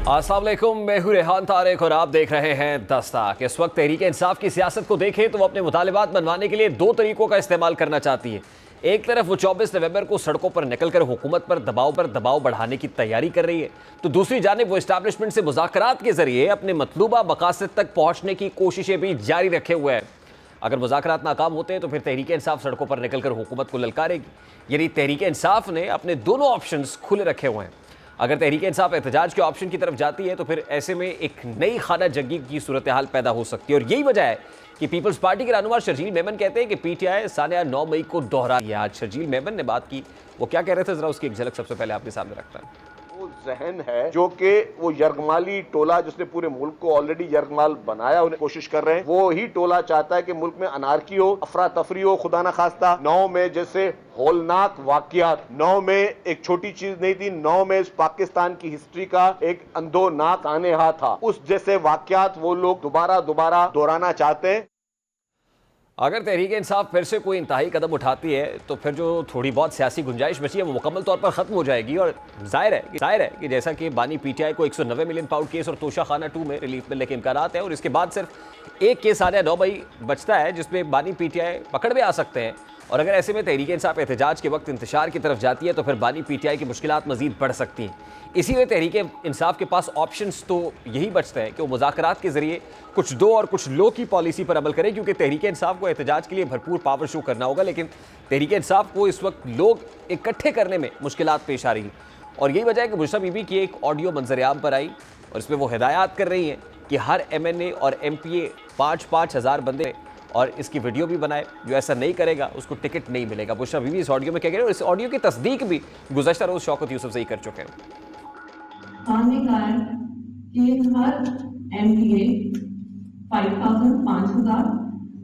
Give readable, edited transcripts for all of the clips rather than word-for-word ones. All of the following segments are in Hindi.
अस्सलाम वालेकुम, मैं हूं रेहान तारिक और आप देख रहे हैं दस्तक। इस वक्त तहरीक इंसाफ की सियासत को देखें तो वो अपने मुतालिबात मनवाने के लिए दो तरीकों का इस्तेमाल करना चाहती है। एक तरफ वो 24 नवंबर को सड़कों पर निकलकर हुकूमत पर दबाव बढ़ाने की तैयारी कर रही है, तो दूसरी जानिब वो इस्टेब्लिशमेंट से मुज़ाकरात के जरिए अपने मतलूबा मकासद तक पहुंचने की कोशिशें भी जारी रखे हुए हैं। अगर मुज़ाकरात नाकाम होते हैं तो फिर तहरीक इंसाफ सड़कों पर निकलकर हुकूमत को ललकारेगी। यानी तहरीक इंसाफ ने अपने दोनों ऑप्शंस खुले रखे हुए हैं। अगर तहरीक इंसाफ एहतजाज के ऑप्शन की तरफ जाती है तो फिर ऐसे में एक नई खाना जंगी की सूरत हाल पैदा हो सकती है, और यही वजह है कि पीपल्स पार्टी के रहनुमा शर्जील मेमन कहते हैं कि पीटीआई सानिया 9 मई को दोहरा दिया। आज शर्जील मेमन ने बात की, वो क्या कह रहे थे, जरा उसकी एक झलक सबसे पहले आपके सामने रखता है। वो जहन है जो कि वो यरगमाली टोला जिसने पूरे मुल्क को ऑलरेडी यरगमाल बनाया, उन्हें कोशिश कर रहे हैं, वो ही टोला चाहता है कि मुल्क में अनारकी हो, अफरा तफरी हो। खुदा ना खास्ता 9 में जैसे होलनाक वाकयात, 9 में एक छोटी चीज नहीं थी, 9 में पाकिस्तान की हिस्ट्री का एक अंधोनाक आनेहा था, उस जैसे वाकयात वो लोग दोबारा दोहराना चाहते हैं। अगर तहरीक इंसाफ फिर से कोई इंतहाई कदम उठाती है तो फिर जो थोड़ी बहुत सियासी गुंजाइश बची है वो मुकम्मल तौर पर ख़त्म हो जाएगी। और जाहिर है कि जैसा कि बानी पीटीआई को 190 मिलियन पाउंड केस और तोशा खाना 2 में रिलीफ मिलने के इम्कान है, और इसके बाद सिर्फ एक केस सानिया 9 मई बचता है जिसमें बानी पीटीआई पकड़ में आ सकते हैं। और अगर ऐसे में तहरीक इंसाफ एहतजाज के वक्त इंतशार की तरफ जाती है तो फिर बानी पीटीआई की मुश्किलात मजीद बढ़ सकती हैं। इसीलिए तहरीक इंसाफ के पास ऑप्शंस तो यही बचते हैं कि वो मुज़ाकरात के जरिए कुछ दो और कुछ लो की पॉलिसी पर अमल करें, क्योंकि तहरीक इंसाफ को एहतजाज के लिए भरपूर पावर शो करना होगा, लेकिन तहरीक इंसाफ को इस वक्त लोग इकट्ठे करने में मुश्किलात पेश आ रही हैं। और यही वजह है कि बुशरा बीबी की एक ऑडियो मंजर-ए-आम पर आई और इसमें वो हिदायत कर रही हैं कि हर MNA और MPA 5-5 हज़ार बंदे और इसकी वीडियो भी बनाए, जो ऐसा नहीं करेगा उसको टिकट नहीं मिलेगा। बुशरा बीबी इस ऑडियो में क्या कह रहे हैं और इस ऑडियो की तस्दीक भी गुज़श्ता रोज़ शौकत यूसुफ से ही कर चुके हैं। हमने कहा है कि हर MPA 5,000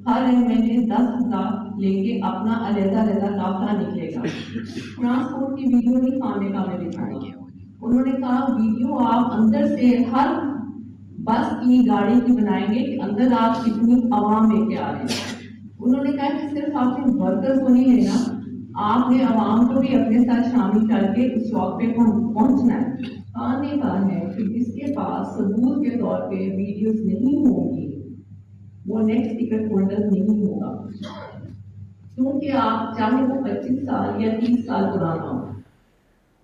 हर MNA 10,000 लेके अपना अलग-अलग काफिला निकलेगा। ट्रांसपोर्ट की वीडियो नहीं खाने का मैं दिखाऊंगी। उन्होंने कहा वीडियो आप अंदर से हर बस की गाड़ी की बनाएंगे कि अंदर आप कितनी आवाम लेके आ रहे हैं। उन्होंने कहा कि सिर्फ आपने वर्कर्स को नहीं लेना, आपने आवाम को भी अपने साथ शामिल करके उस शॉप पे पहुंचना है। आने का है कि जिसके पास सबूत के तौर पे वीडियोस नहीं होंगी वो नेक्स्ट टिकट होल्डर नहीं होगा, क्योंकि आप चाहे वो 25 साल या 30 साल पुराना हो।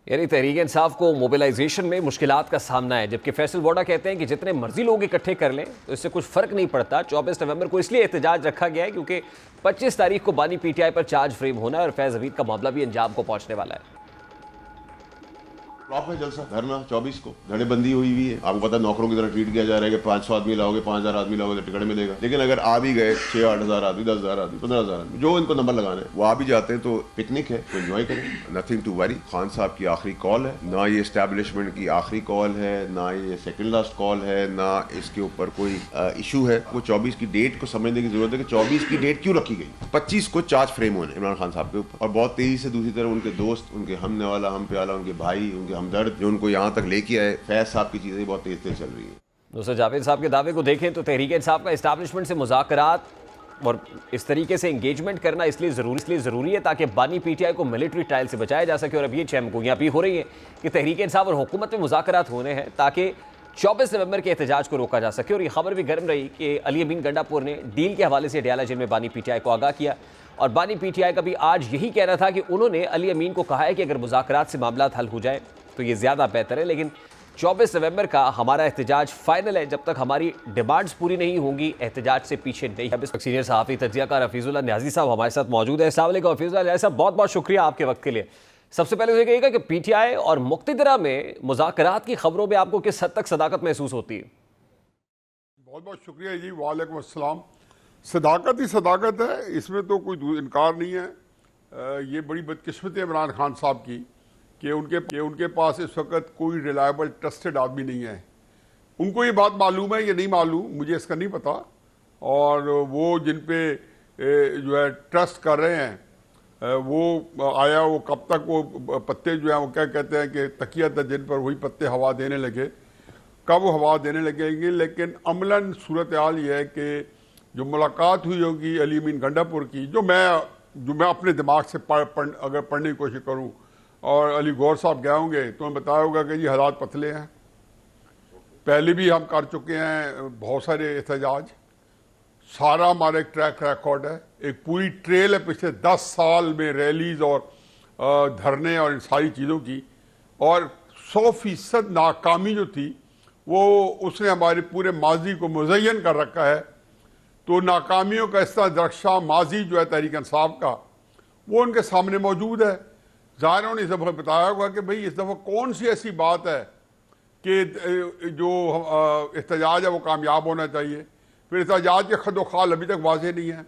यानी तहरीक इंसाफ को मोबिलाइजेशन में मुश्किलात का सामना है, जबकि फैसल वोडा कहते हैं कि जितने मर्जी लोग इकट्ठे कर लें तो इससे कुछ फ़र्क नहीं पड़ता। 24 नवंबर को इसलिए एहतजाज रखा गया है क्योंकि 25 तारीख को बानी पीटीआई पर चार्ज फ्रेम होना है और फैज़ हमीद का मामला भी अंजाम को पहुंचने वाला है। फ्लॉप है जलसा धरना 24 को, धड़ेबंदी हुई हुई है। आपको पता है नौकरों की तरह ट्रीट किया जा रहा है कि 500 आदमी लाओगे, 5000 आदमी लाओगे तो टिकट मिलेगा। लेकिन अगर आ भी गए 6-8 हज़ार आदमी, 10,000 आदमी, 15,000 आदमी, जो इनको नंबर लगाना है वो आ भी जाते हैं तो पिकनिक है, तो एंजॉय करें, नथिंग टू वरी। खान साहब की आखिरी कॉल है, ना ये एस्टैब्लिशमेंट की आखिरी कॉल है, ना ये सेकेंड लास्ट कॉल है, ना इसके ऊपर कोई इशू है। वो 24 की डेट को समझने की जरूरत है कि 24 की डेट क्यों रखी गई। 25 को चार्ज फ्रेम होने इमरान खान साहब के ऊपर, और बहुत तेजी से दूसरी तरफ उनके दोस्त, उनके हमने वाला, हम पे वाला, उनके भाई, उनके हमदर्द जो उनको यहाँ तक लेके आए, फैज साहब की चीजें बहुत तेज तेज चल रही है। दूसरे जावेद साहब के दावे को देखें तो तहरीक इंसाफ का इस्टेब्लिशमेंट से मुज़ाकरात और इस तरीके से इंगेजमेंट करना इसलिए ज़रूरी है ताकि बानी पीटीआई को मिलिट्री ट्रायल से बचाया जा सके। और अब ये चमकोइयाँ भी हो रही हैं कि तहरीक इंसाफ और हुकूमत में मुज़ाकरात होने हैं ताकि 24 नवंबर के एहतजाज को रोका जा सके। और ये खबर भी गर्म रही कि अली अमीन गंडापुर ने डील के हवाले से डयाला जेल में बानी पीटीआई को आगाह किया, और बानी पीटीआई का भी आज यही कहना था कि उन्होंने अली अमीन को कहा है कि अगर मुज़ाकरात से मामला हल हो जाए तो ये ज़्यादा बेहतर है, लेकिन 24 नवंबर का हमारा एहतजाज फाइनल है। जब तक हमारी डिमांड्स पूरी नहीं होंगी एहतजाज से पीछे नहीं। अब इस सीनियर सहाफ़ी तज्ज़ियाकार हफीज़ुल्लाह न्याज़ी साहब हमारे साथ मौजूद है। अस्सलाम वालेकुम हफीज़ुल्लाह साहब, बहुत बहुत शुक्रिया आपके वक्त के लिए। सबसे पहले तो ये कहिएगा कि पीटीआई और मुक़्तदरा में मुज़ाकरात की खबरों में आपको किस हद तक सदाकत महसूस होती है? बहुत बहुत शुक्रिया जी, वालेकुम अस्सलाम। सदाकत ही सदाकत है, इसमें तो कोई इनकार नहीं है। ये बड़ी बदकिस्मती है इमरान खान साहब की कि उनके पास इस वक्त कोई रिलायबल ट्रस्टेड आदमी नहीं है। उनको ये बात मालूम है, ये नहीं मालूम, मुझे इसका नहीं पता। और वो जिन पे जो है ट्रस्ट कर रहे हैं वो आया, वो कब तक वो पत्ते जो है वो क्या कहते हैं कि तकिया था जिन पर, वही पत्ते हवा देने लगे, कब वो हवा देने लगेंगे। लेकिन अमलन सूरत हाल ये है कि जो मुलाकात हुई होगी अली अमीन गंडापुर की, जो मैं अपने दिमाग से अगर पढ़ने की कोशिश करूँ, और अली गौर साहब गए होंगे तो मैं बताया होगा कि जी हालात पतले हैं। पहले भी हम कर चुके हैं बहुत सारे एहतजाज, सारा हमारा एक ट्रैक रिकॉर्ड है, एक पूरी ट्रेल है पिछले 10 साल में रैलीज और धरने और इन सारी चीज़ों की, और 100% नाकामी जो थी वो उसने हमारे पूरे माजी को मुज़य्यन कर रखा है। तो नाकामियों का इस दरख्शां माजी जो है तहरीक इंसाफ का, वो उनके सामने मौजूद है। ज़ाहिर ने इस दफ़ा बताया होगा कि भाई इस दफ़ा कौन सी ऐसी बात है कि जो एहतजाज है वो कामयाब होना चाहिए। फिर एहतजाज के खदोखाल अभी तक वाज़ेह नहीं है।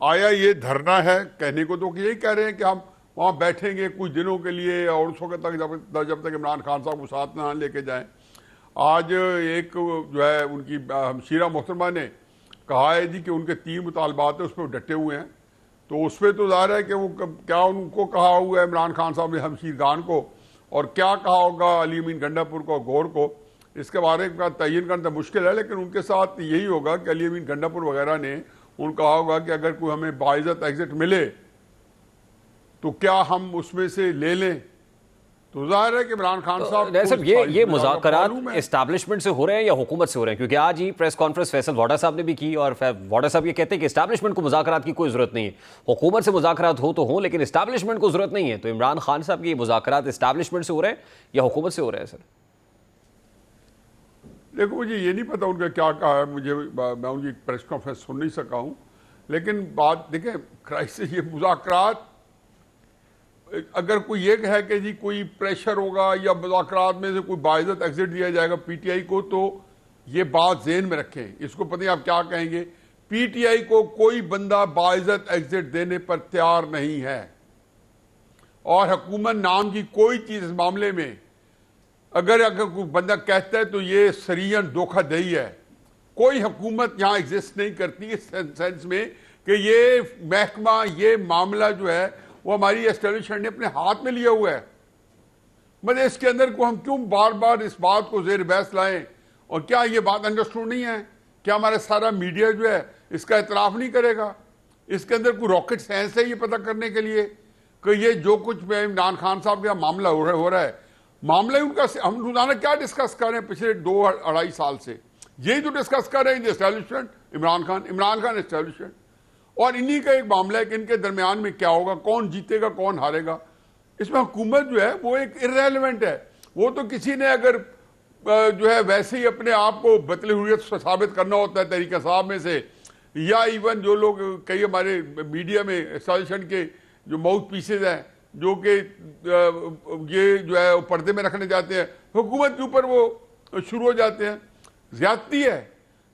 आया ये धरना है, कहने को तो यही कह रहे हैं कि हम वहाँ बैठेंगे कुछ दिनों के लिए और उस वक्त तक जब तक इमरान खान साहब को साथ ना लेके जाएं। आज एक जो है उनकी हमशीरा मोहतरमा ने कहा है जी कि उनके 3 मुतालबात है, उस पर डटे हुए हैं। तो उस पर तो ज़ाहिर है कि वो क्या उनको कहा हुआ है इमरान खान साहब ने हमशीर खान को, और क्या कहा होगा अली अमीन गंडापुर को, गौर को, इसके बारे में तयन करना मुश्किल है। लेकिन उनके साथ यही होगा कि अली अमीन गंडापुर वगैरह ने उन कहा होगा कि अगर कोई हमें बाइज़्ज़त एग्जिट मिले तो क्या हम उसमें से ले लें। तो जाहिर है कि इमरान खान साहब ये मुज़ाकरात एस्टैब्लिशमेंट से हो रहे हैं या हुकूमत से हो रहे हैं? क्योंकि आज ही प्रेस कॉन्फ्रेंस फैसल वाडा साहब ने भी की और वाडा साहब ये कहते हैं कि एस्टैब्लिशमेंट को मुज़ाकरात की कोई ज़रूरत नहीं है, हुकूमत से मुज़ाकरात हो तो हो लेकिन एस्टैब्लिशमेंट को ज़रूरत नहीं है। तो इमरान खान साहब के मुज़ाकरात एस्टैब्लिशमेंट से हो रहे हैं या हुकूमत से हो रहे हैं? सर देखो, मुझे ये नहीं पता उनका क्या कहा है, मैं उनकी प्रेस कॉन्फ्रेंस सुन नहीं सका हूँ। लेकिन बात देखें, क्राइसिस ये मुज़ाकरात, अगर कोई ये है कि जी कोई प्रेशर होगा या मुज़ाकरात में से कोई बाइज़्ज़त एग्जिट दिया जाएगा पीटीआई को, तो ये बात ज़हन में रखें। इसको पता नहीं आप क्या कहेंगे, पीटीआई को कोई बंदा बाइज़्ज़त एग्जिट देने पर तैयार नहीं है। और हुकूमत नाम की कोई चीज़ इस मामले में अगर कोई बंदा कहता है तो ये सरीयन धोखाधड़ी है। कोई हुकूमत यहाँ एग्जिस्ट नहीं करती इस सेंस में कि ये महकमा, ये मामला जो है वो हमारी एस्टेब्लिशमेंट ने अपने हाथ में लिया हुआ है। मतलब इसके अंदर को हम क्यों बार बार इस बात को जेर बहस लाएं? और क्या ये बात अंडरस्टूड नहीं है? क्या हमारा सारा मीडिया जो है इसका एतराफ़ नहीं करेगा? इसके अंदर कोई रॉकेट साइंस है ये पता करने के लिए कि ये जो कुछ इमरान खान साहब का मामला हो रहा है, मामला ही उनका, हम रोजाना क्या डिस्कस कर रहे हैं पिछले 2-2.5 साल से? यही तो डिस्कस कर रहे हैं, एस्टैब्लिशमेंट, इमरान खान एस्टैब्लिशमेंट। और इन्हीं का एक मामला है कि इनके दरमियान में क्या होगा, कौन जीतेगा कौन हारेगा। इसमें हुकूमत जो है वो एक इर्रेलेवेंट है। वो तो किसी ने अगर जो है वैसे ही अपने आप को बतले हुर्रियत साबित करना होता है तहरीक साहब में से, या इवन जो लोग कई हमारे मीडिया में एस्टैब्लिशमेंट के जो माउथ पीसेज हैं जो कि ये जो है वो पर्दे में रखने जाते हैं, हुकूमत के ऊपर वो शुरू हो जाते हैं। ज्यादती है।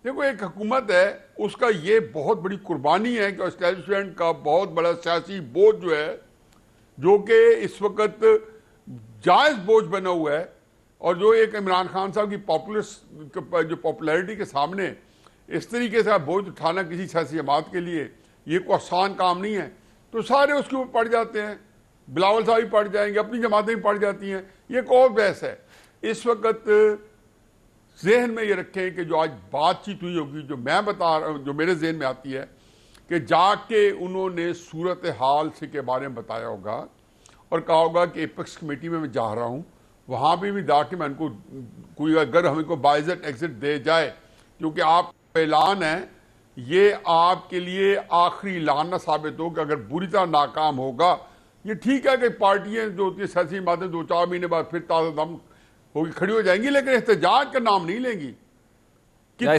देखो, एक हुकूमत है, उसका ये बहुत बड़ी कुर्बानी है कि एस्टैब्लिशमेंट का बहुत बड़ा सियासी बोझ जो है, जो कि इस वक्त जायज़ बोझ बना हुआ है, और जो एक इमरान खान साहब की जो पॉपुलैरिटी के सामने इस तरीके से बोझ उठाना किसी सियासी जमात के लिए ये कोई आसान काम नहीं है। तो सारे उसके ऊपर पड़ जाते हैं, बिलावल साहब भी पड़ जाएंगे, अपनी जमातें भी पड़ जाती हैं। ये एक और बहस है। इस वक्त जहन में ये रखें कि जो आज बातचीत हुई होगी, जो मैं बता रहा हूँ, जो मेरे जहन में आती है कि जाके उन्होंने सूरत हाल से के बारे में बताया होगा और कहा होगा कि एपेक्स कमेटी में मैं जा रहा हूँ, वहाँ भी जाके मैं उनको कोई अगर हमें को बाइज़्ज़त एग्जिट दे जाए, क्योंकि आप ऐलान है, ये आपके लिए आखिरी ऐलान ना साबित हो कि अगर बुरी तरह नाकाम होगा। ये ठीक है कि पार्टियां जो होती है सियासी बातें 2-4 महीने बाद फिर ताज़ा दम होगी, खड़ी हो जाएंगी, लेकिन एहतजाज का नाम नहीं लेंगी। ये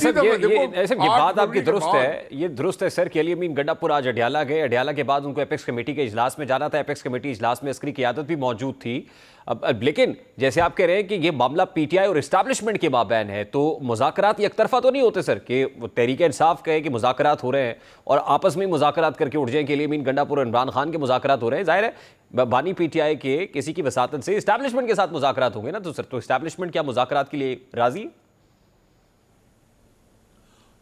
बात आपकी दुरुस्त है, ये दुरुस्त है सर कि अली अमीन गंडापुर आज अडयाला गए। अडयाला के बाद उनको एपेक्स कमेटी के इजलास में जाना था। एपेक्स कमेटी इजलास में अस्करी क़यादत भी मौजूद थी। अब लेकिन जैसे आप कह रहे हैं कि ये मामला पीटीआई और एस्टैब्लिशमेंट के माबैन है, तो मुज़ाकरात एक तरफा तो नहीं होते सर कि तहरीक इंसाफ कहे कि मुज़ाकरात हो रहे हैं और आपस में मुज़ाकरात करके उठ जाएं कि अली अमीन गंडापुर और इमरान खान के मुज़ाकरात हो रहे हैं। जाहिर है बानी पीटीआई के किसी की वसातत से एस्टैब्लिशमेंट के साथ मुज़ाकरात होंगे ना, तो सर तो एस्टैब्लिशमेंट क्या मुज़ाकरात के लिए राजी?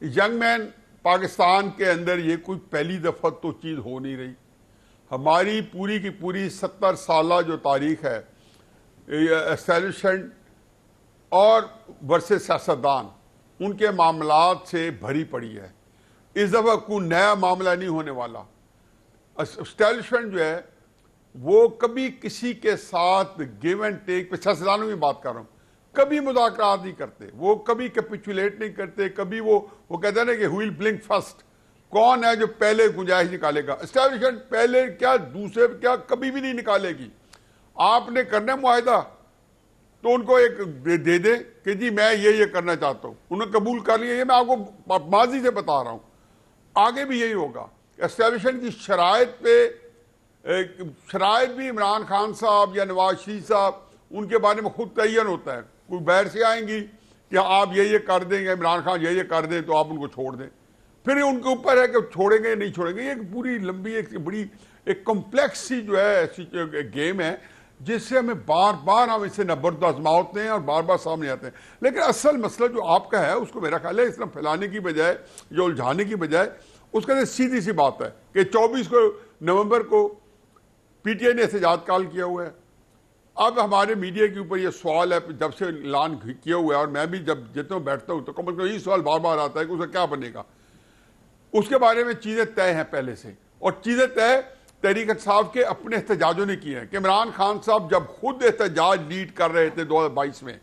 यंग मैन पाकिस्तान के अंदर ये कोई पहली दफा तो चीज हो नहीं रही। हमारी पूरी की पूरी 70 साल जो तारीख है एस्टैब्लिशमेंट और वर्सेस सियासतदान, उनके मामलात से भरी पड़ी है। इस दफा कोई नया मामला नहीं होने वाला। एस्टैब्लिशमेंट जो है वो कभी किसी के साथ गिव एंड टेक पे, सियासतदानों की बात कर रहा हूँ, कभी मुज़ाकरात नहीं करते, वो कभी कैपिचुलेट नहीं करते, कभी वो कहते हैं ना कि व्हील ब्लिंक फर्स्ट, कौन है जो पहले गुंजाइश निकालेगा। एस्टैब्लिशमेंट पहले क्या दूसरे क्या कभी भी नहीं निकालेगी। आपने करना मुआहदा तो उनको एक दे दे कि जी मैं ये करना चाहता हूं, उन्होंने कबूल कर लिया। ये मैं आपको माजी से बता रहा हूं, आगे भी यही होगा। एस्टैब्लिशमेंट की शराइत पे शराइत भी इमरान खान साहब या नवाज शरीफ साहब उनके बारे में खुद तयन होता है। कोई बाहर से आएंगी कि आप ये कर देंगे, इमरान खान ये कर दें तो आप उनको छोड़ दें, फिर उनके ऊपर है कि छोड़ेंगे या नहीं छोड़ेंगे। ये एक पूरी लंबी एक बड़ी एक कॉम्प्लेक्स सी जो है ऐसी गेम है जिससे हमें बार बार हम इससे नबर्द आजमाते हैं और बार बार सामने आते हैं। लेकिन असल मसला जो आपका है उसको मेरा ख्याल है इस तरह फैलाने की बजाय या उलझाने की बजाय उसका सीधी सी बात है कि 24 नवंबर को पीटीआई ने एहतजाज कॉल किया हुआ है। अब हमारे मीडिया के ऊपर ये सवाल है जब से ऐलान किया हुआ है, और मैं भी जब जितना बैठता हूँ तो कम से कम यही सवाल बार बार आता है कि उसका क्या बनेगा। उसके बारे में चीज़ें तय हैं पहले से, और चीज़ें तय तहरीक इंसाफ के अपने एहतजाजों ने किए हैं कि इमरान खान साहब जब खुद एहतजाज लीड कर रहे थे 2022 में,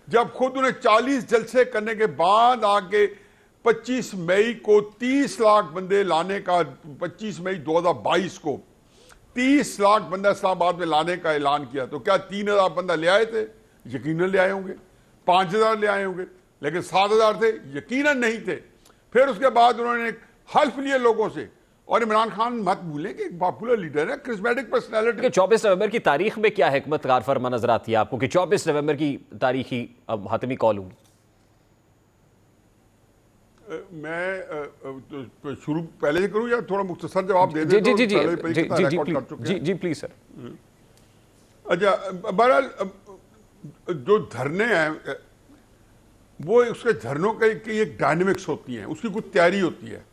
जब खुद उन्हें 40 जलसे करने के बाद आके 25 मई को 30 लाख बंदे लाने का, 25 मई 2022 को 30 लाख बंदा इस्लामाबाद में लाने का ऐलान किया, तो क्या 3000 बंदा ले आए थे? यकीनन ले आए होंगे। 5000 ले आए होंगे, लेकिन 7000 थे? यकीनन नहीं थे। फिर उसके बाद उन्होंने हल्फ लिए लोगों से, और इमरान खान मत भूलें कि एक पॉपुलर लीडर है, क्रिस्मेटिक पर्सनैलिटी। 24 नवंबर की तारीख में क्या हिकमत कार फरमा नजर आती है आपको कि 24 नवंबर की तारीख ही अब हातमी कॉल होगी? मैं शुरू पहले से करूं या थोड़ा मुख्तसर जवाब दे दें? जी जी जी जी प्लीज सर। अच्छा, बहरहाल जो धरने हैं वो उसके धरनों की एक डायनेमिक्स होती है, उसकी कुछ तैयारी होती है।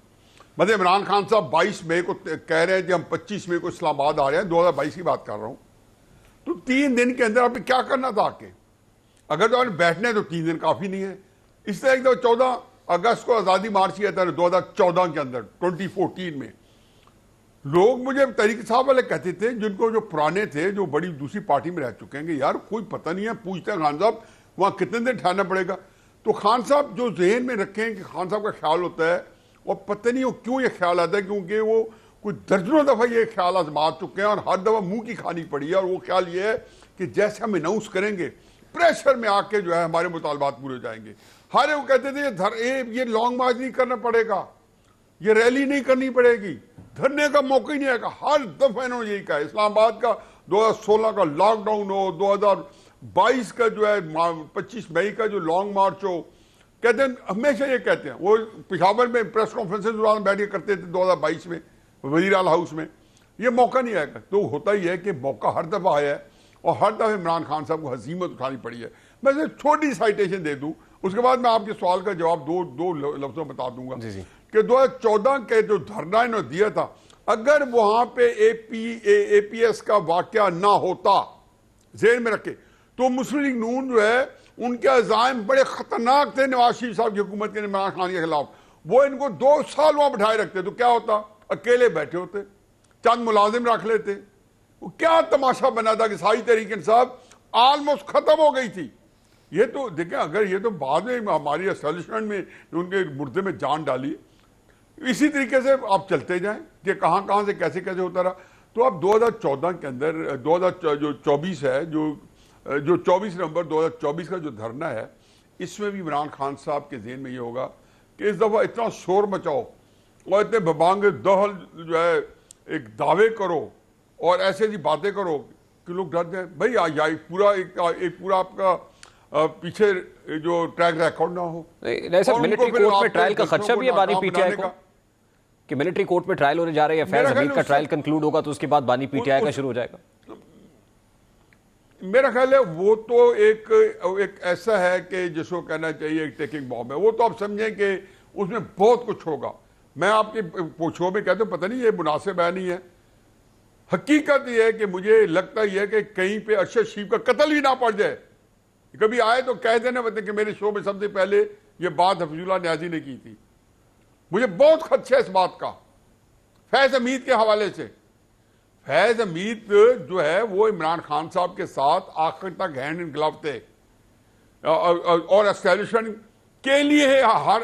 मतलब इमरान खान साहब 22 मई को कह रहे हैं कि हम 25 मई को इस्लामाबाद आ रहे हैं, 2022 की बात कर रहा हूं, तो 3 दिन के अंदर आपने क्या करना था आके? अगर तो आपने बैठना है तो 3 दिन काफी नहीं है। इस तरह एक 14 अगस्त को आज़ादी मार्च किया था 2014 के अंदर, 2014 में। लोग मुझे तहरीक साहब वाले कहते थे, जिनको जो पुराने थे, जो बड़ी दूसरी पार्टी में रह चुके हैं, कि यार कोई पता नहीं है, पूछते हैं खान साहब वहाँ कितने दिन ठहरना पड़ेगा। तो खान साहब जो जहन में रखें कि खान साहब का ख्याल होता है, और पता नहीं वो क्यों ये ख्याल आता है, क्योंकि वो कुछ दर्जनों दफ़ा ये ख्याल आजमा चुके हैं और हर दफ़ा मुँह की खानी पड़ी है। और वो ख्याल ये है कि जैसे हम अनाउंस करेंगे प्रेशर में आके जो है हमारे मुतालबात पूरे हो जाएंगे। हर वो कहते थे ये लॉन्ग मार्च नहीं करना पड़ेगा, ये रैली नहीं करनी पड़ेगी, धरने का मौका ही नहीं आएगा। हर दफा इन्होंने यही कहा। इस्लामाबाद का 2016 का लॉकडाउन हो, 2022 का जो है 25 मई का जो लॉन्ग मार्च हो, कहते हैं हमेशा ये कहते हैं। वो पेशावर में प्रेस कॉन्फ्रेंसेज दौरान बैठ के करते थे 2022 में वजीर आला हाउस में। ये मौका नहीं आएगा। तो होता ही है कि मौका हर दफा आया है, और हर दफा इमरान खान साहब को हजीमत उठानी पड़ी है। मैं सिर्फ छोटी साइटेशन दे दूं, उसके बाद मैं आपके सवाल का जवाब दो लफ्जों में बता दूंगा कि 2014 के जो धरना इन्होंने दिया था, अगर वहां पे APS का वाकया ना होता, जेल में रखे, तो मुस्लिम लीग नून जो है उनके अज़ाइम बड़े खतरनाक थे नवाज शरीफ साहब की हुकूमत के, इमरान खान के खिलाफ। वो इनको 2 साल वहां बिठाए रखते, तो क्या होता? अकेले बैठे होते, चंद मुलाजिम रख लेते। वो क्या तमाशा बना था कि सारी तहरीक इंसाफ ऑलमोस्ट खत्म हो गई थी। ये तो देखें, अगर ये तो बाद में हमारी एस्टैब्लिशमेंट में उनके मुर्दे में जान डाली, इसी तरीके से आप चलते जाएं कि कहां कहां से कैसे कैसे होता रहा। तो अब 2014 के अंदर 2024 है, जो 24 नवंबर 2024 का जो धरना है, इसमें भी इमरान खान साहब के ज़हन में ये होगा कि इस दफ़ा इतना शोर मचाओ और इतने बबांग दहल जो है एक दावे करो और ऐसे ऐसी बातें करो कि लोग डर जाए। भाई पूरा आपका पीछे जो ट्रैक रिकॉर्ड ना हो। नहीं सर, मिलिट्री कोर्ट में ट्रायल का खदशा भी है बानी पीटीआई को, कि मिलिट्री कोर्ट में ट्रायल होने जा रही है, फैज हमीद का ट्रायल कंक्लूड होगा तो उसके बाद बानी पीटीआई का शुरू हो जाएगा। मेरा ख्याल है वो तो एक ऐसा है कि जिसको कहना चाहिए एक टेकिंग बॉम्ब है। वो तो आप समझें कि उसमें बहुत कुछ होगा। मैं आपके पूछो में कहता हूँ, पता नहीं ये मुनासिब है नहीं है। हकीकत ये है कि मुझे लगता ही है कि कहीं पे अरशद शरीफ का कत्ल ही ना पड़ जाए। कभी आए तो कह देना मतलब कि मेरे शो में सबसे पहले ये बात हफीजुल्लाह न्याजी ने की थी। मुझे बहुत खदशा है इस बात का, फैज हमीद के हवाले से। फैज हमीद जो है वो इमरान खान साहब के साथ आखिर तक हैंड इन ग्लव थे। और एस्टैब्लिशमेंट के लिए हर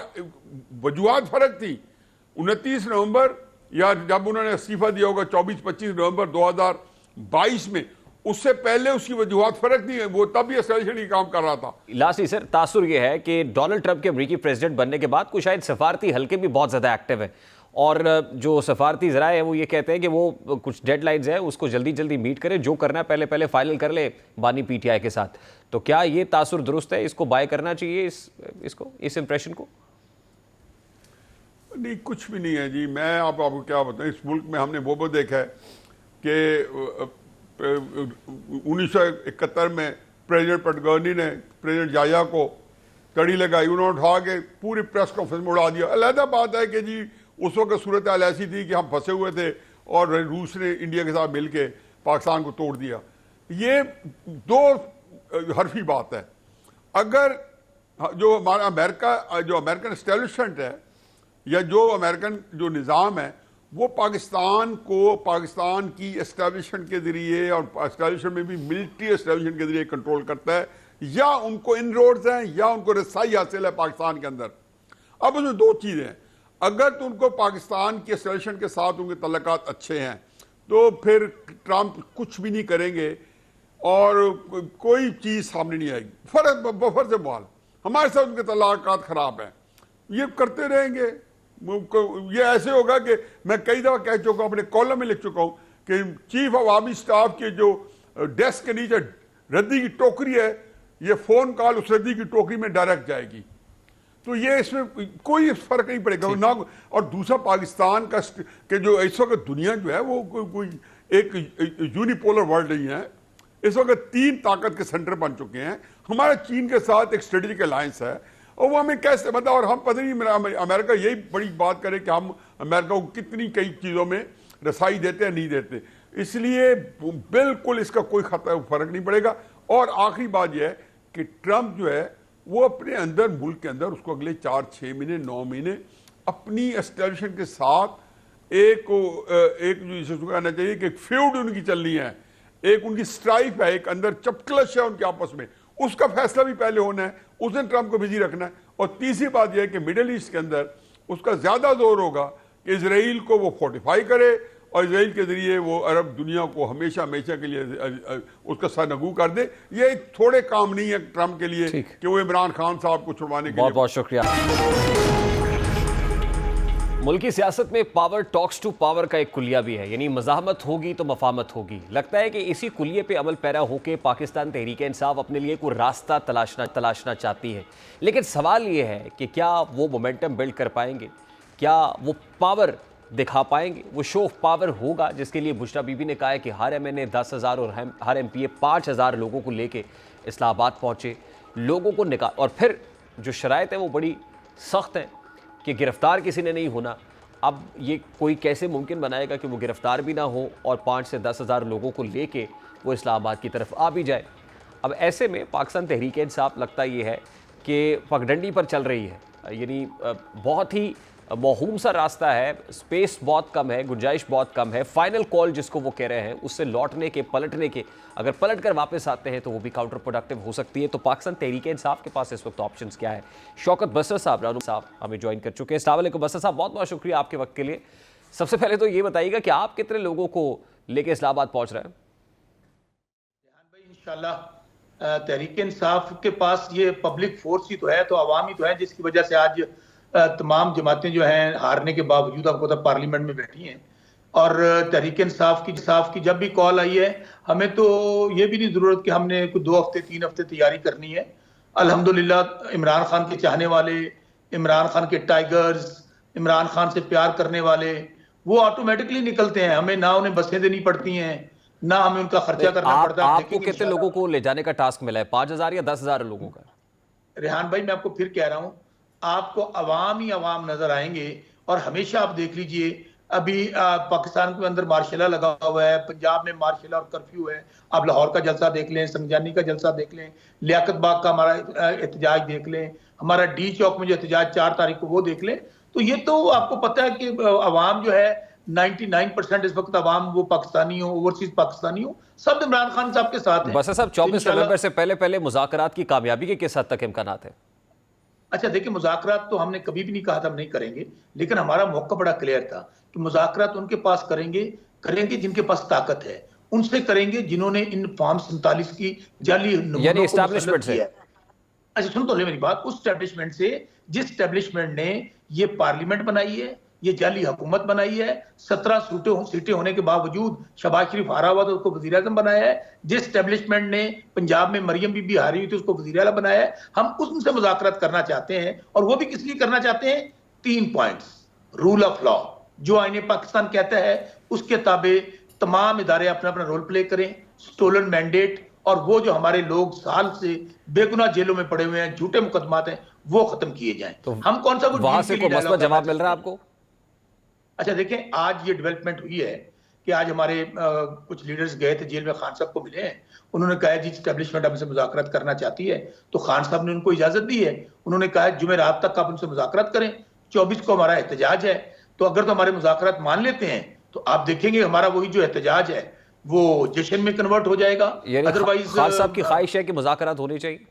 वजूहत फर्क थी। 29 नवंबर या जब उन्होंने इस्तीफा दिया होगा 24-25 नवंबर 2022 में, उससे पहले उसकी वजूहत फर्क नहीं है, वो तब भी एस्टैब्लिशमेंट ही काम कर रहा था। लास्टली सर, तासुर ये है कि डोनाल्ड ट्रंप के अमेरिकी प्रेसिडेंट बनने के बाद कुछ शायद सफारती हलके भी बहुत ज़्यादा एक्टिव है, और जो सफारती ज़राए हैं वो ये कहते हैं कि वो कुछ डेडलाइंस है उसको जल्दी जल्दी मीट करे, जो करना है पहले पहले फाइनल कर ले बानी पीटीआई के साथ। तो क्या ये तासुर दुरुस्त है, इसको बाय करना चाहिए इस इंप्रेशन को? नहीं, कुछ भी नहीं है जी। मैं आपको क्या बताऊं, इस मुल्क में हमने वो देखा है कि 1971 में प्रेसिडेंट पटगर्नी ने प्रेसिडेंट जाया को कड़ी लगाई, उन्होंने उठा के पूरी प्रेस कॉन्फ्रेंस में उड़ा दिया। अलहदा बात है कि जी उस वक्त सूरत हाल ऐसी थी कि हम फंसे हुए थे और रूस ने इंडिया के साथ मिलके पाकिस्तान को तोड़ दिया। ये दो हरफी बात है। अगर जो हमारा अमेरिकन एस्टेब्लिशमेंट है या जो अमेरिकन जो निज़ाम है वो पाकिस्तान को पाकिस्तान की एस्टेब्लिशमेंट के ज़रिए और एस्टेब्लिशमेंट में भी मिलिट्री एस्टेब्लिशमेंट के ज़रिए कंट्रोल करता है, या उनको इनरोड्स हैं या उनको रसाई हासिल है पाकिस्तान के अंदर। अब उसमें दो चीज़ें हैं। अगर तो उनको पाकिस्तान की एस्टेब्लिशमेंट के साथ उनके तल्लुकात अच्छे हैं तो फिर ट्रंप कुछ भी नहीं करेंगे और कोई चीज़ सामने नहीं आएगी। फर्ज बहाल हमारे साथ उनके तल्लुकात ख़राब हैं, ये करते रहेंगे। ये ऐसे होगा कि मैं कई दफ़ा कह चुका हूँ, अपने कॉलम में लिख चुका हूँ कि चीफ ऑफ आर्मी स्टाफ के जो डेस्क के नीचे रद्दी की टोकरी है, ये फ़ोन कॉल उस रद्दी की टोकरी में डायरेक्ट जाएगी। तो ये इसमें कोई फर्क नहीं पड़ेगा ना। और दूसरा पाकिस्तान का कि जो इस वक्त दुनिया जो है वो कोई एक यूनिपोलर वर्ल्ड नहीं है। इस वक्त 3 ताकत के सेंटर बन चुके हैं। हमारा चीन के साथ एक स्ट्रेटेजिक अलायंस है और वो हमें कैसे मतलब, और हम पता नहीं अमेरिका यही बड़ी बात करे कि हम अमेरिका को कितनी कई चीज़ों में रसाई देते हैं नहीं देते। इसलिए बिल्कुल इसका कोई फर्क नहीं पड़ेगा। और आखिरी बात यह है कि ट्रंप जो है वो अपने अंदर मुल्क के अंदर उसको अगले 4-6 महीने 9 महीने अपनी एस्टेब्लिशमेंट के साथ एक जो कहना चाहिए कि एक फ्यूड उनकी चल रही है, एक उनकी स्ट्राइफ है, एक अंदर चपकलश है उनके आपस में, उसका फैसला भी पहले होना है, उसने ट्रंप को बिजी रखना है। और तीसरी बात यह है कि मिडिल ईस्ट के अंदर उसका ज्यादा जोर होगा कि इजराइल को वो फोर्टिफाई करे और इजराइल के जरिए वो अरब दुनिया को हमेशा हमेशा के लिए उसका सरनगू कर दे। ये थोड़े काम नहीं है ट्रंप के लिए कि वो इमरान खान साहब को छुड़वाने के लिए। बहुत बहुत शुक्रिया। मुल्की सियासत में पावर टॉक्स टू पावर का एक कुलिया भी है, यानी मज़ाहमत होगी तो मफामत होगी। लगता है कि इसी कुलिये पे अमल पैरा होकर पाकिस्तान तहरीक इंसाफ अपने लिए कोई रास्ता तलाशना चाहती है। लेकिन सवाल ये है कि क्या वो मोमेंटम बिल्ड कर पाएंगे, क्या वो पावर दिखा पाएंगे, वो शो ऑफ पावर होगा जिसके लिए बुशरा बीबी ने कहा है कि हर MNA 10,000 और हर MPA 5,000 लोगों को लेके इस्लामाबाद पहुँचे, लोगों को निकाल। और फिर जो शराइत है वो बड़ी सख्त है कि गिरफ्तार किसी ने नहीं होना। अब ये कोई कैसे मुमकिन बनाएगा कि वो गिरफ्तार भी ना हो और 5 से 10,000 लोगों को लेके वो इस्लामाबाद की तरफ आ भी जाए। अब ऐसे में पाकिस्तान तहरीक इंसाफ लगता ये है कि पगडंडी पर चल रही है, यानी बहुत ही मौहूम सा रास्ता है, स्पेस बहुत कम है, गुंजाइश बहुत कम है। फाइनल कॉल जिसको वो कह रहे हैं उससे लौटने के, पलटने के, अगर पलट कर वापस आते हैं तो वो भी काउंटर प्रोडक्टिव हो सकती है। तो पाकिस्तान तहरीक इंसाफ के पास इस वक्त ऑप्शंस क्या है? शौकत बसर साहब, रानू साहब हमें ज्वाइन कर चुके हैं। अस्सलाम वालेकुम बसर साहब, बहुत बहुत शुक्रिया आपके वक्त के लिए। सबसे पहले तो ये बताइएगा कि आप कितने लोगों को लेके इस्लामाबाद पहुंच रहे हैं? इंशाल्लाह तहरीक इंसाफ के पास ये पब्लिक फोर्स ही तो है, तो आवाम ही तो है, जिसकी वजह से आज तमाम जमातें जो हैं हारने के बावजूद आपको तो पार्लियामेंट में बैठी हैं। और तहरीक इंसाफ की जब भी कॉल आई है, हमें तो ये भी नहीं ज़रूरत कि हमने कुछ 2 हफ्ते 3 हफ्ते तैयारी करनी है। अल्हम्दुलिल्लाह इमरान खान के चाहने वाले, इमरान खान के टाइगर्स, इमरान खान से प्यार करने वाले वो ऑटोमेटिकली निकलते हैं। हमें ना उन्हें बसें देनी पड़ती हैं, ना हमें उनका खर्चा करना पड़ता है। आपको कितने लोगों को ले जाने का टास्क मिला है, 5,000 या 10,000 लोगों का? रेहान भाई, मैं आपको फिर कह रहा हूँ, आपको अवाम ही अवाम नजर आएंगे। और हमेशा आप देख लीजिए, अभी पाकिस्तान के अंदर मार्शल लगा हुआ है, पंजाब में मार्शल और कर्फ्यू है। आप लाहौर का जलसा देख लें, संगजानी का जलसा देख लें, लियाकत बाग का हमारा एहतजाज देख लें, हमारा डी चौक में जो एहतजाज 4 तारीख को वो देख लें। तो ये तो आपको पता है कि अवाम जो है 99% इस वक्त अवाम वो पाकिस्तानी हो, ओवरसीज पाकिस्तानी हो, सब इमरान खान साहब के साथ हैं। बस साहब 24 नवंबर से पहले मुज़ाकरात की कामयाबी के किस हद तक इम्कानात है? अच्छा देखिए, मुज़ाकरात तो हमने कभी भी नहीं कहा था हम नहीं करेंगे, लेकिन हमारा मौका बड़ा क्लियर था कि मुज़ाकरात उनके पास करेंगे जिनके पास ताकत है, उनसे करेंगे जिन्होंने इन फॉर्म 47 की जाली यानी एस्टैब्लिशमेंट से। अच्छा सुन तो ले मेरी बात, उस एस्टैब्लिशमेंट से जिस एस्टैब्लिशमेंट ने ये पार्लियामेंट बनाई है, ये जाली हुकूमत बनाई है, 17 सीटें होने के बावजूद शहबाज शरीफ हारा हुआ तो उसको वजीर आजम बनाया है, जिस एस्टैब्लिशमेंट ने पंजाब में मरियम बीबी हारी हुई थी उसको वजीर आला बनाया है, हम उनसे मुज़ाकरात करना चाहते हैं। और वो भी किस लिए करना चाहते हैं? 3 पॉइंट्स। रूल ऑफ लॉ, जो आईने पाकिस्तान कहता है उसके ताबे तमाम इदारे अपना अपना रोल प्ले करें। स्टोलन मैंडेट, और वो जो हमारे लोग साल से बेगुनाह जेलों में पड़े हुए हैं, झूठे मुकदमात हैं, वो खत्म किए जाएं। तो हम कौन सा वहां से कोई मसला जवाब मिल रहा है आपको? अच्छा देखें, आज ये डेवलपमेंट हुई है कि आज हमारे कुछ लीडर्स गए थे जेल में, खान साहब को मिले हैं, उन्होंने कहा जी एस्टैब्लिशमेंट हमसे मुज़ाकरात करना चाहती है, तो खान साहब ने उनको इजाजत दी है। उन्होंने कहा जुमेरात तक आप उनसे मुज़ाकरात करें, 24 को हमारा एहतजाज है, तो अगर तो हमारे मुज़ाकरात मान लेते हैं तो आप देखेंगे हमारा वही जो एहतजाज है वो जश्न में कन्वर्ट हो जाएगा। अदरवाइज खान साहब की ख्वाहिश है कि मुज़ाकरात होनी चाहिए।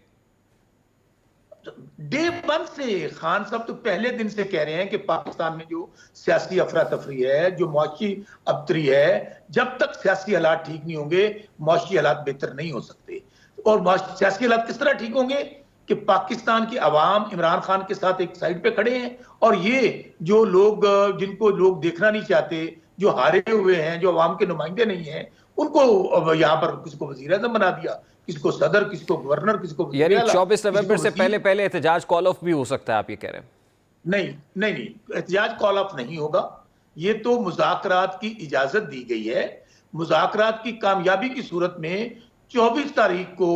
डे 1 से खान साहब तो पहले दिन से कह रहे हैं कि पाकिस्तान में जो सियासी अफरा तफरी है, जो मुआशी अबतरी है, जब तक सियासी हालात ठीक नहीं होंगे मुआशी हालात बेहतर नहीं हो सकते। और सियासी हालात किस तरह ठीक होंगे कि पाकिस्तान की अवाम इमरान खान के साथ एक साइड पे खड़े हैं, और ये जो लोग जिनको लोग देखना नहीं चाहते, जो हारे हुए हैं, जो अवाम के नुमाइंदे नहीं हैं, उनको यहाँ पर किसी को वजीर आज़म बना दिया, किसी को सदर, किसी को गवर्नर, किसी को, यानी 24 नवंबर से पहले एहतजाज कॉल ऑफ भी हो सकता है, आप ये कह रहे हैं? नहीं, एहतजाज कॉल ऑफ नहीं होगा। ये तो मुज़ाकरात की इजाजत दी गई है। मुज़ाकरात की कामयाबी की सूरत में 24 तारीख को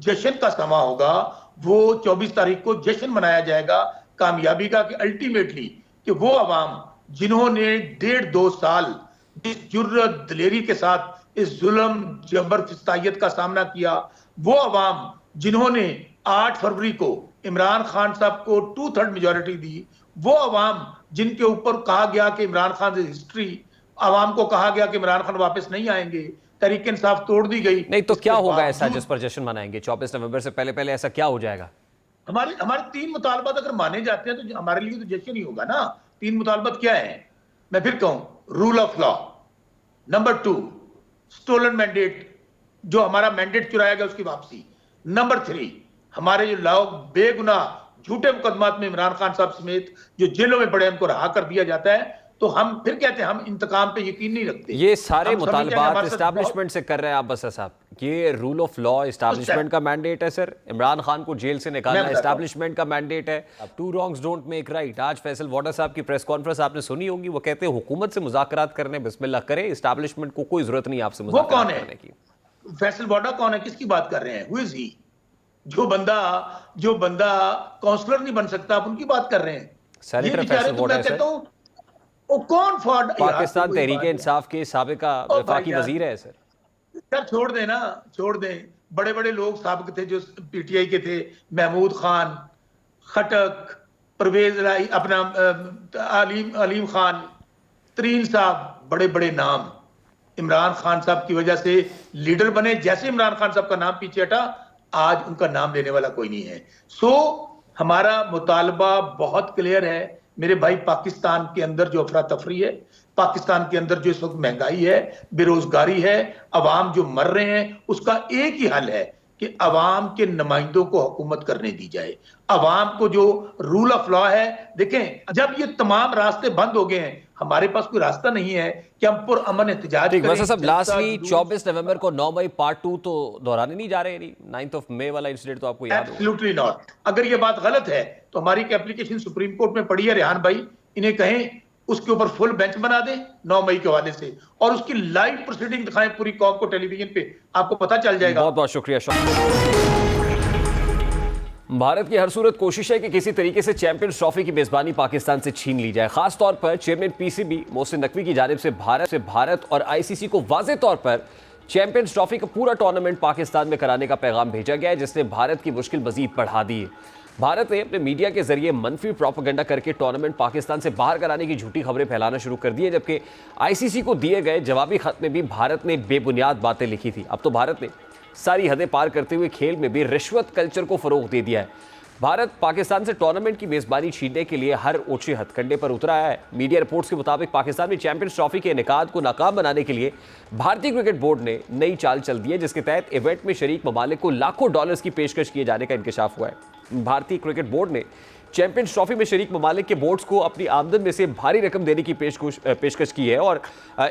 जश्न का समा होगा, वो 24 तारीख को जश्न मनाया जाएगा कामयाबी का, कि अल्टीमेटली कि वो अवाम जिन्होंने 1.5-2 साल जिस जुर्रत दिलेरी के साथ इस जुल्म जबर फिस्तायत का सामना किया, वो अवाम जिन्होंने 8 फरवरी को इमरान खान साहब को 2/3 मेजॉरिटी दी, वो अवाम जिनके ऊपर कहा गया कि इमरान खान से हिस्ट्री, अवाम को कहा गया कि इमरान खान वापस नहीं आएंगे, तहरीक इंसाफ तोड़ दी गई। नहीं तो क्या होगा ऐसा जिस पर जश्न मनाएंगे 24 नवंबर से पहले ऐसा क्या हो जाएगा? हमारे 3 मुतालबात अगर माने जाते हैं तो हमारे लिए तो जश्न ही होगा ना। 3 मुतालबात क्या है? मैं फिर कहूं, rule of law, number 2 stolen mandate, जो हमारा मैंडेट चुराया गया उसकी वापसी, नंबर 3 हमारे जो लोग बेगुनाह झूठे मुकदमात में इमरान खान साहब समेत जो जेलों में पड़े उनको रहा कर दिया जाता है। तो हम फिर कहते हैं हम इंतकाम पे यकीन नहीं रखते। ये सारे मुतालबात एस्टैब्लिशमेंट से कर रहे हैं आप बस साहब, ये रूल ऑफ लॉ एस्टैब्लिशमेंट का मैंडेट है सर, इमरान खान को जेल से निकालना एस्टैब्लिशमेंट का मैंडेट है। अब 2 wrongs don't make right। आज फैसल वोडा साहब की प्रेस कॉन्फ्रेंस आपने सुनी होगी, वो कहते हैं हुकूमत से मुज़ाकरात करने बिस्मिल्लाह करें, एस्टैब्लिशमेंट को कोई जरूरत नहीं आपसे मुज़ाकरात करने की। फैसल वोडा कौन है? किसकी बात कर रहे हैं? Who is he? जो बंदा काउंसलर नहीं बन सकता, आप उनकी बात कर रहे हैं। सेनेटर फैसल वोडा है सर, वो कौन फॉर्ड पाकिस्तान तहरीक इंसाफ के साबिका वफाकी वजीर है सर। यार छोड़ दें। बड़े बड़े लोग साबिक थे जो पीटीआई के थे, महमूद खान, खटक, परवेज राई, अपना अलीम खान, तरीन साहब, बड़े बड़े नाम इमरान खान साहब की वजह से लीडर बने। जैसे इमरान खान साहब का नाम पीछे हटा, आज उनका नाम लेने वाला कोई नहीं है। सो हमारा मुतालबा बहुत क्लियर है मेरे भाई। पाकिस्तान के अंदर जो अफरा तफरी है, पाकिस्तान के अंदर जो इस वक्त महंगाई है, बेरोजगारी है, अवाम जो मर रहे हैं, उसका एक ही हल है कि अवाम के नुमाइंदों को हुकूमत करने दी जाए। अवाम को जो रूल ऑफ लॉ है, देखें जब ये तमाम रास्ते बंद हो गए हैं, हमारे पास कोई रास्ता नहीं है कि हम पुरअमन एहतजाज करें। सब लास्टली 24 नवंबर को 9 मई पार्ट 2 तो दोहराने नहीं जा रहे, 9 मई वाला इंसिडेंट तो आपको याद होगा। Absolutely not. अगर ये बात गलत है तो हमारी एक एप्लीकेशन सुप्रीम कोर्ट में पड़ी है, रेहान भाई इन्हें कहें उसके ऊपर फुल बेंच बना दें 9 मई के हवाले से, और उसकी लाइव प्रोसीडिंग दिखाएं पूरी कौम को टेलीविजन पे, आपको पता चल जाएगा। बहुत बहुत शुक्रिया। भारत की हर सूरत कोशिश है कि किसी तरीके से चैंपियंस ट्रॉफी की मेजबानी पाकिस्तान से छीन ली जाए। खास तौर पर चेयरमैन पीसीबी मोहसिन नकवी की जानिब से भारत और आईसीसी को वाज़ेह तौर पर चैंपियंस ट्रॉफी का पूरा टूर्नामेंट पाकिस्तान में कराने का पैगाम भेजा गया है, जिसने भारत की मुश्किल मजीद बढ़ा दी है। भारत ने अपने मीडिया के जरिए मनफी प्रोपेगेंडा करके टूर्नामेंट पाकिस्तान से बाहर कराने की झूठी खबरें फैलाना शुरू कर दी है, जबकि आईसीसी को दिए गए जवाबी खत में भी भारत ने बेबुनियाद बातें लिखी थी। अब तो भारत ने सारी हदें पार करते हुए खेल में भी रिश्वत कल्चर को फरोग दे दिया है। भारत पाकिस्तान से टूर्नामेंट की मेजबानी छीनने के लिए हर ऊंचे हथकंडे पर उतरा है। मीडिया रिपोर्ट्स के मुताबिक पाकिस्तान में चैंपियंस ट्रॉफी के इनेकाद को नाकाम बनाने के लिए भारतीय क्रिकेट बोर्ड ने नई चाल चल दी है, जिसके तहत इवेंट में शरीक ममालिक को लाखों डॉलर्स की पेशकश किए जाने का इंकशाफ हुआ है। भारतीय क्रिकेट बोर्ड ने चैंपियंस ट्रॉफी में शरीक ममालिक के बोर्ड्स को अपनी आमदन में से भारी रकम देने की पेशकश की है और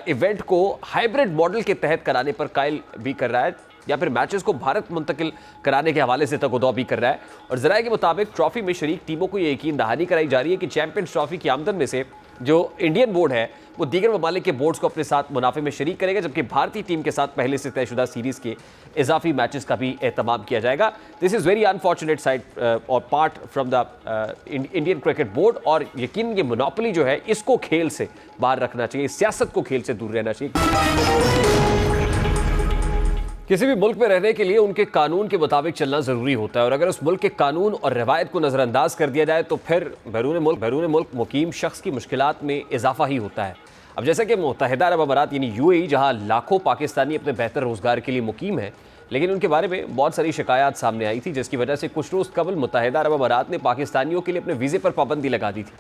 इवेंट को हाइब्रिड मॉडल के तहत कराने पर कायल भी कर रहा है, या फिर मैचेस को भारत मुंतकिल कराने के हवाले से तगोदौ भी कर रहा है। और जराये के मुताबिक ट्रॉफी में शरीक टीमों को यह यकीन दहानी कराई जा रही है कि चैंपियंस ट्रॉफी की आमदन में से जो इंडियन बोर्ड है वो दीगर ममालिक के बोर्ड्स को अपने साथ मुनाफे में शरीक करेगा, जबकि भारतीय टीम के साथ पहले से तयशुदा सीरीज के इजाफी मैचेस का भी एहतमाम किया जाएगा। This is very unfortunate side और part from the Indian cricket board, और यकीन ये मोनोपोली जो है इसको खेल से बाहर रखना चाहिए, सियासत को खेल से दूर रहना चाहिए। किसी भी मुल्क में रहने के लिए उनके कानून के मुताबिक चलना ज़रूरी होता है, और अगर उस मुल्क के कानून और रवायत को नज़रअंदाज कर दिया जाए तो फिर बैरून मुल्क मुकीम शख्स की मुश्किलात में इजाफा ही होता है। अब जैसा कि मुत्तहिदा अरब अमारात यानी यूएई, जहाँ लाखों पाकिस्तानी अपने बेहतर रोज़गार के लिए मुकीम हैं, लेकिन उनके बारे में बहुत सारी शिकायत सामने आई थी, जिसकी वजह से कुछ रोज़ कबल मुत्तहिदा अरब अमारात ने पाकिस्तानियों के लिए अपने वीज़े पर पाबंदी लगा दी थी,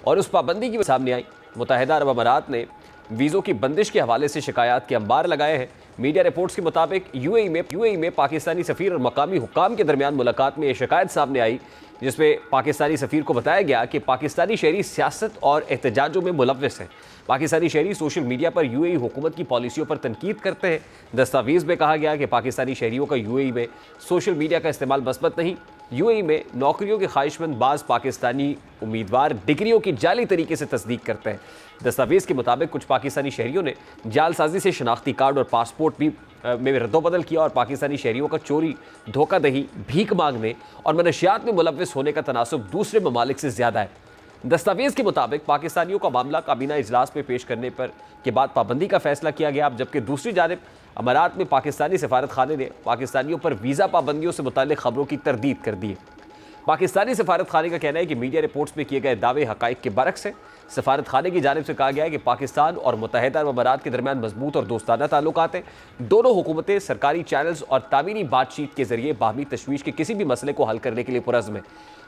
और उस पाबंदी की सामने आई। मुत्तहिदा अरब अमारात ने वीज़ों की बंदिश के हवाले से शिकायत के अंबार लगाए हैं। मीडिया रिपोर्ट्स के मुताबिक यूएई में पाकिस्तानी सफ़ीर और मकामी हुक्काम के दरमियान मुलाकात में यह शिकायत सामने आई, जिसमें पाकिस्तानी सफ़ीर को बताया गया कि पाकिस्तानी शहरी सियासत और एहतजाजों में मुलव्वस हैं। पाकिस्तानी शहरी सोशल मीडिया पर यूएई हुकूमत की पॉलिसियों पर तनकीद करते हैं। दस्तावेज़ में कहा गया कि पाकिस्तानी शहरियों का यूएई में सोशल मीडिया का इस्तेमाल मस्बत नहीं। यूएई में नौकरियों के ख्वाहिशमंद बाज़ पाकिस्तानी उम्मीदवार डिग्रियों की जाली तरीके से तस्दीक करते हैं। दस्तावेज़ के मुताबिक कुछ पाकिस्तानी शहरियों ने जालसाजी से शनाख्ती कार्ड और पासपोर्ट भी में रद्दोबदल किया, और पाकिस्तानी शहरियों का चोरी, धोखाधही, भीख मांगने और मनशियात में मुलव्वस होने का तनासुब दूसरे ममालिक से ज़्यादा है। दस्तावेज़ के मुताबिक पाकिस्तानियों का मामला काबीना इजलास में पेश करने पर के बाद पाबंदी का फैसला किया गया। जबकि दूसरी जानिब अमारात में पाकिस्तानी सफारत खाने ने पाकिस्तानियों पर वीज़ा पाबंदियों से मुताल्लिक़ खबरों की तरदीद कर दी है। पाकिस्तानी सफारत खाने का कहना है कि मीडिया रिपोर्ट्स में किए गए दावे हक़ाइक़ के बरक्स हैं। सफारत खाने की जानिब से कहा गया है कि पाकिस्तान और मुत्तहिदा अरब अमारात के दरमियान मजबूत और दोस्ताना ताल्लुकात हैं। दोनों हुकूमतें सरकारी चैनल्स और तामीरी बातचीत के जरिए बाहमी तशवीश के किसी भी मसले को हल करने के लिए पुरज़्म है।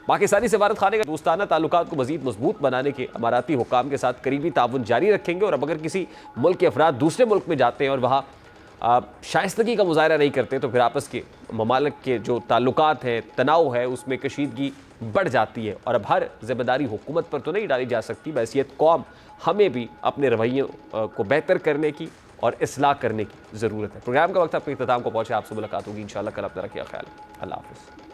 पाकिस्तानी सफारत खाने का दोस्ताना ताल्लुकात को मज़ीद मजबूत बनाने के अमाराती हुक्काम के साथ करीबी ताउन जारी रखेंगे, और अब अगर किसी मुल्क के अफराद दूसरे मुल्क में जाते हैं और वहाँ शाइस्तगी का मुजाहरा नहीं करते तो फिर आपस के ममालिक के जो ताल्लुकात हैं, तनाव है, उसमें कशीदगी बढ़ जाती है। और अब हर जिम्मेदारी हुकूमत पर तो नहीं डाली जा सकती, बहैसियत कौम हमें भी अपने रवैयों को बेहतर करने की और इस्लाह करने की ज़रूरत है। प्रोग्राम का वक्त आपके इख्तिताम को पहुँचे। आपसे मुलाकात होगी इंशाअल्लाह कल। अपना रखिए ख्याल। अल्लाह हाफ़िज़।